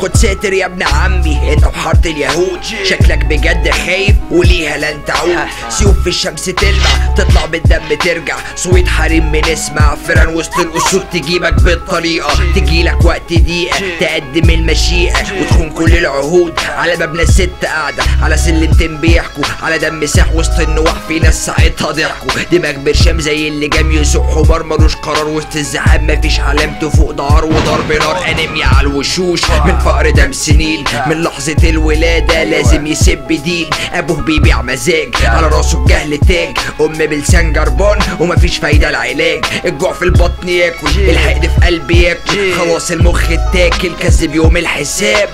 خد ساتر يا ابن عمي انت بحارة اليهود، شكلك بجد خايف وليها لن تعود. سيوف في الشمس تلمع تطلع بالدم ترجع، صويت حريم بنسمع فران وسط الاسود تجيبك بالطريقة، تجيلك وقت دقيقة تقدم المشيئة وتخون كل العهود. على مبنى الست قاعدة على سلمتين بيحكوا على دم ساح وسط النواح، في ناس ساعتها ضحكوا. دماغ برشام زي اللي جام يسوق حمار ملوش قرار وسط الزحام، مفيش علامته فوق دار وضرب نار انيميا على الوشوش من فقر دم سنين. من لحظة الولادة لازم يسب دين، ابوه بيبيع مزاج على راسه الجهل تاج، ام بلسان جربان ومفيش فايدة العلاج. الجوع في البطن ياكل، الحقد في قلبي ياكل، خلاص المخ اتاكل كذب يوم الحساب.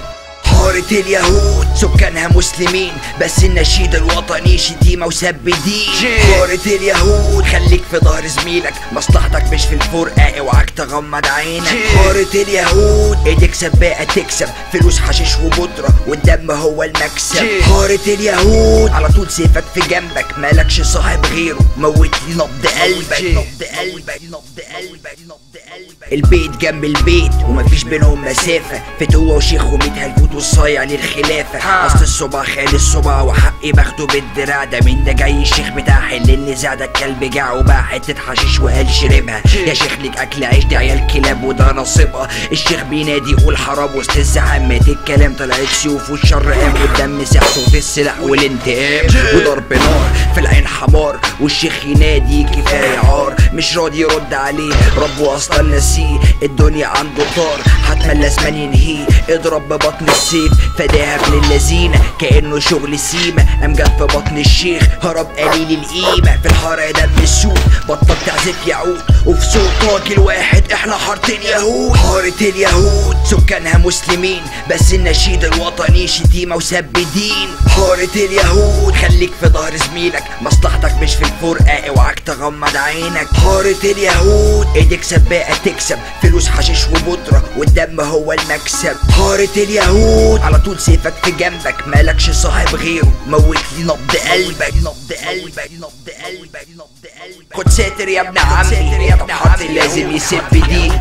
حارة اليهود سكانها مسلمين بس النشيد الوطني شتيمة وسب دين. حارة اليهود خليك في ظهر زميلك، مصلحتك مش في الفرقة اوعاك تغمض عينك. حارة اليهود ايديك سباقة تكسب، فلوس حشيش وبودرة والدم هو المكسب. حارة اليهود على طول سيفك في جنبك، مالكش صاحب غيره، موت لي نبض قلبك نبض قلبك نبض قلبك نبض قلبك. البيت جنب البيت ومفيش بينهم مسافة، فتوة وشيخ وميت هلفوت والصايع للخلافة. اصل الصبع خالي الصبع وحقي باخده بالدراع، ده مين ده جاي الشيخ بتاع حل النزاع، ده الكلب جاع وباع حتة حشيش وقال شربها. يا شيخ ليك اكل عيش دي عيال كلاب وده نصيبها. الشيخ بينادي يقول حرام وسط الزحام، مات الكلام طلعت سيوف والشر قام والدم ساح، صوت السلاح والانتقام وضرب نار في العين حمار. والشيخ ينادي كفاية عار، مش راضي يرد عليه ربه اصلا نسيه، الدنيا عنده طار حتما لازم ينهيه. اضرب ببطن السيف فداها ابن اللذينة كأنه شغل سيمة، قام جت في بطن الشيخ هرب قليل القيمة. في الحارة دم السود بطل تعزف يعود، وفي صوت راجل واحد احنا حارة اليهود. حارة اليهود سكانها مسلمين بس النشيد الوطني شتيمة وسب دين. حارة اليهود خليك في ظهر زميلك، مصلحتك مش في الفرقة اوعاك تغمض عينك. حارة اليهود ايديك سباقة تكسب، فلوس حشيش وبودرة والدم هو المكسب. حارة اليهود على طول سيفك في جنبك، مالكش صاحب غيره، موت لي نبض قلبك نبض قلبك نبض قلبك نبض قلبك. خد ساتر يا ابن عمي انت بحارة لازم يسب دين،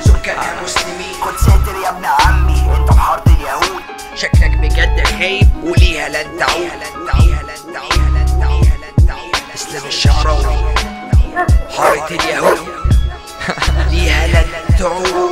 سكانها مسلمين. خد ساتر يا ابن عمي انت بحارة اليهود، شكلك بجد خايف وليها لن تعود. اسلام الشعراوي حارة اليهود ليها لن تعود.